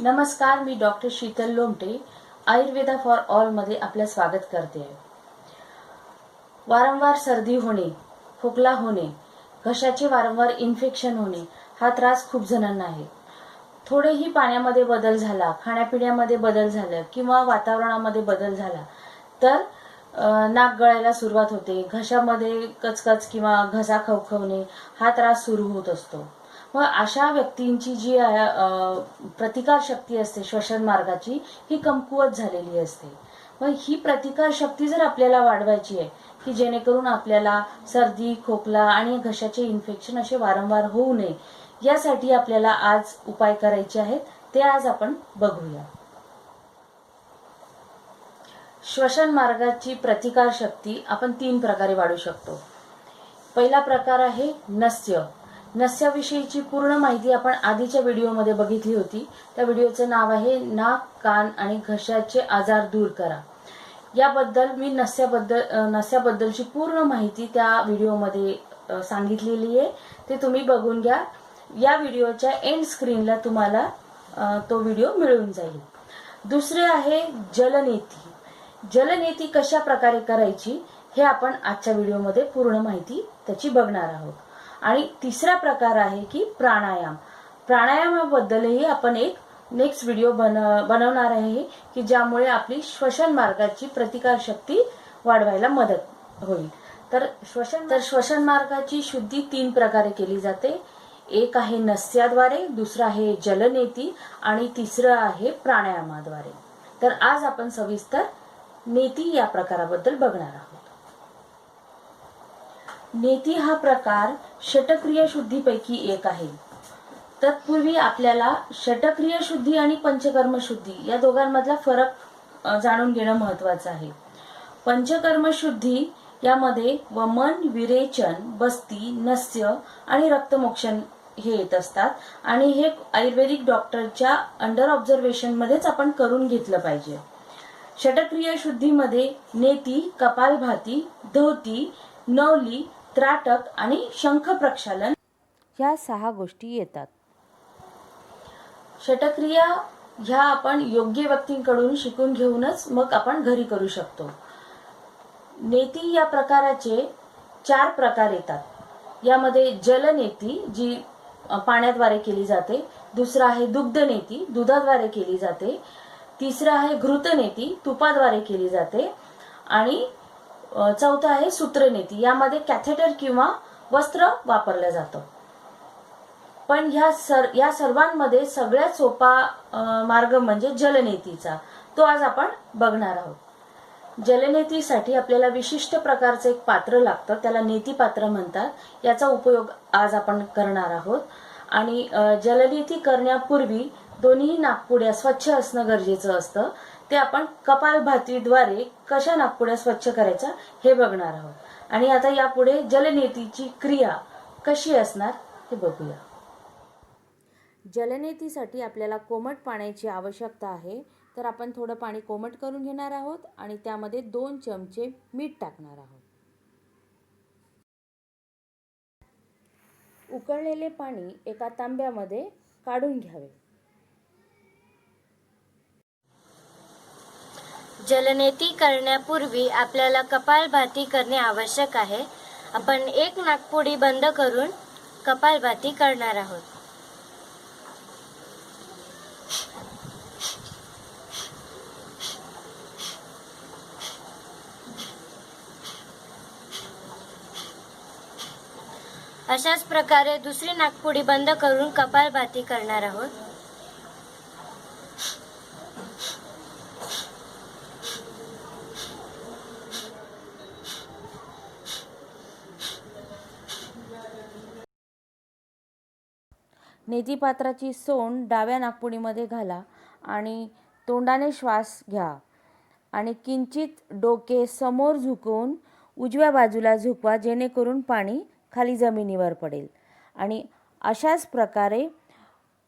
नमस्कार, मी doctor Sheetal Lomte Ayurveda for all मध्ये आपलं स्वागत करते आहे. वारंवार सर्दी होणे, खोकला होणे, घशाचे वारंवार इन्फेक्शन होणे हा त्रास खूप जणांना आहे. थोडेही पाण्यामध्ये बदल झाला, खाण्यापिण्यामध्ये बदल झाला किंवा वातावरणामध्ये बदल झाला तर नाक गळायला सुरुवात होते, घशामध्ये कचकच किंवा घसा खवखवणे हा त्रास सुरू होत असतो. मग अशा व्यक्तींची जी प्रतिकार शक्ती असते श्वसन मार्गाची ही कमकुवत झालेली असते. मग ही प्रतिकार शक्ती जर आपल्याला वाढवायची आहे की जेणेकरून आपल्याला सर्दी, खोकला आणि घशाचे इन्फेक्शन असे वारंवार होऊ नये, यासाठी आपल्याला आज उपाय करायचे आहेत, ते आज आपण बघूया. श्वसन मार्गाची प्रतिकार शक्ती आपण 3 प्रकारे वाढवू शकतो. पहिला प्रकार आहे नस्य. नस्याविषयीची पूर्ण माहिती आपण आधीच्या व्हिडिओमध्ये बघितली होती. त्या व्हिडिओचं नाव आहे नाक, कान आणि घशाचे आजार दूर करा. याबद्दल मी नस्याबद्दलची पूर्ण माहिती त्या व्हिडिओमध्ये सांगितलेली आहे, ते तुम्ही बघून घ्या. या व्हिडिओच्या एंड स्क्रीनला तुम्हाला तो व्हिडिओ मिळून जाईल. दुसरे आहे जलनेती. जलनेती कशा प्रकारे करायची हे आपण आजच्या व्हिडिओमध्ये पूर्ण माहिती त्याची बघणार आहोत. आणि तिसरा प्रकार आहे की प्राणायाम. प्राणायामाबद्दलही आपण एक नेक्स्ट व्हिडिओ बनवणार आहे की ज्यामुळे आपली श्वसन मार्गाची प्रतिकार शक्ती वाढवायला मदत होईल. तर श्वसन मार्गाची शुद्धी 3 प्रकारे केली जाते. एक आहे नस्याद्वारे, दुसरं आहे जलनेती आणि तिसरं आहे प्राणायामाद्वारे. तर आज आपण सविस्तर नेती या प्रकाराबद्दल बघणार आहोत. नेती हा प्रकार षटक्रिय शुद्धीपैकी एक आहे. तत्पूर्वी आपल्याला षटक्रिय शुद्धी आणि पंचकर्म शुद्धी या दोघांमधला फरक जाणून घेणं महत्वाचं आहे. पंचकर्म शुद्धी यामध्ये वमन, विरेचन, बस्ती, नस्य आणि रक्तमोक्षण हे येत असतात आणि हे आयुर्वेदिक डॉक्टरच्या अंडर ऑब्झर्वेशन मध्येच आपण करून घेतलं पाहिजे. षटक्रिय शुद्धीमध्ये नेती, कपालभाती, धोती, नवली, त्राटक आणि शंख प्रक्षालन ह्या 6 गोष्टी येतात. षटक्रिया ह्या आपण योग्य व्यक्तींकडून शिकून घेऊनच मग आपण घरी करू शकतो. नेती या प्रकाराचे 4 प्रकार येतात. यामध्ये जलनेती जी पाण्याद्वारे केली जाते, दुसरा आहे दुग्धनेती, दुधाद्वारे केली जाते, तिसरा आहे घृतनेती, तुपाद्वारे केली जाते आणि चौथा आहे सूत्रनेती. यामध्ये कॅथेटर किंवा वस्त्र वापरलं जातं. पण या सर्वांमध्ये सगळ्यात सोपा मार्ग म्हणजे जलनेतीचा. तो आज आपण बघणार आहोत. जलनेतीसाठी आपल्याला विशिष्ट प्रकारचं एक पात्र लागतं, त्याला नेती पात्र म्हणतात. याचा उपयोग आज आपण करणार आहोत. आणि जलनेती करण्यापूर्वी दोन्ही नाकपुड्या स्वच्छ असणं गरजेचं असतं. ते आपण कपालभातीद्वारे कशा नाकपुड्या स्वच्छ करायच्या हे बघणार आहोत. आणि आता यापुढे जलनेतीची क्रिया कशी असणार हे बघूया. जलनेतीसाठी आपल्याला कोमट पाण्याची आवश्यकता आहे. तर आपण थोडं पाणी कोमट करून घेणार आहोत आणि त्यामध्ये 2 चमचे मीठ टाकणार आहोत. उकळलेले पाणी एका तांब्यामध्ये काढून घ्यावे. जलनेती करण्यापूर्वी आपल्याला कपालभाती करणे आवश्यक आहे. आपण एक नाकपुडी बंद करून कपालभाती करणार आहोत. अशाच प्रकारे दुसरी नाकपुडी बंद करून कपालभाती करणार आहोत. नेतीपात्राची सोंड डाव्या नाकपुडीमध्ये घाला आणि तोंडाने श्वास घ्या आणि किंचित डोके समोर झुकवून उजव्या बाजूला झुकवा, जेणेकरून पाणी खाली जमिनीवर पडेल. आणि अशाच प्रकारे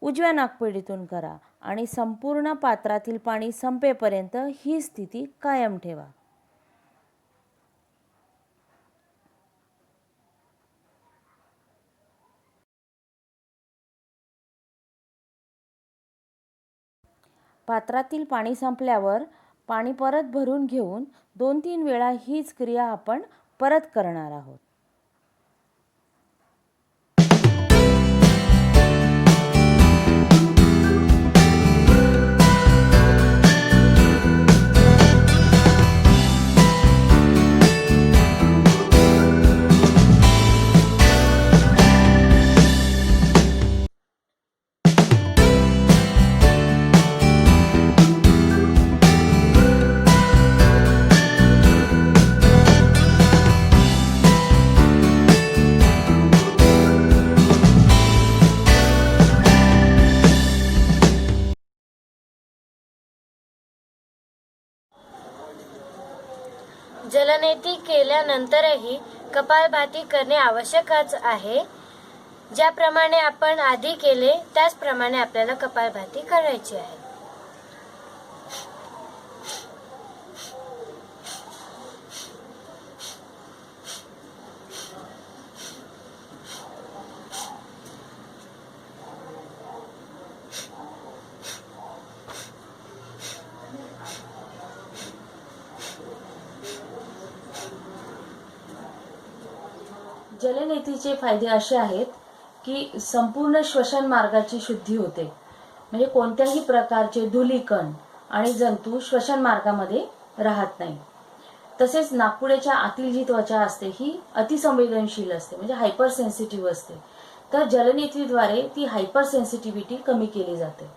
उजव्या नाकपुडीतून करा आणि संपूर्ण पात्रातील पाणी संपेपर्यंत ही स्थिती कायम ठेवा. पात्रातील पाणी संपल्यावर पाणी परत भरून घेऊन 2-3 वेळा हीच क्रिया आपण परत करणार आहोत. जलनेती केल्यानंतरही कपालभाती करणे आवश्यकच आहे. ज्याप्रमाणे आपण आधी केले त्याचप्रमाणे आपल्याला कपालभाती करायची आहे. जलनेतीचे फायदे असे आहेत की संपूर्ण श्वसन मार्गाची शुद्धी होते. म्हणजे कोणत्याही प्रकारचे धूलिकण आणि जंतू श्वसन मार्गामध्ये राहत नाही. तसेच नाकपुड्याच्या आतील जी त्वचा असते ही अतिसंवेदनशील असते, म्हणजे हायपर सेन्सिटिव्ह असते. तर जलनेतीद्वारे ती हायपर सेन्सिटिव्हिटी कमी केली जाते.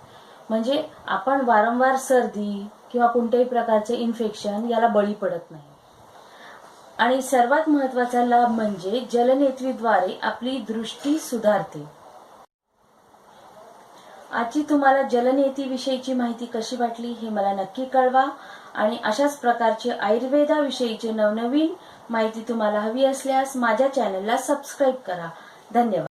म्हणजे आपण वारंवार सर्दी किंवा कोणत्याही प्रकारचे इन्फेक्शन याला बळी पडत नाही. आणि सर्वात महत्त्वाचा लाभ म्हणजे जलनेतीद्वारे आपली दृष्टी सुधारते. आजची तुम्हाला जलनेतीविषयीची माहिती कशी वाटली हे मला नक्की कळवा. आणि अशाच प्रकारचे आयुर्वेदाविषयीचे नवनवीन माहिती तुम्हाला हवी असल्यास माझ्या चॅनलला सबस्क्राईब करा. धन्यवाद.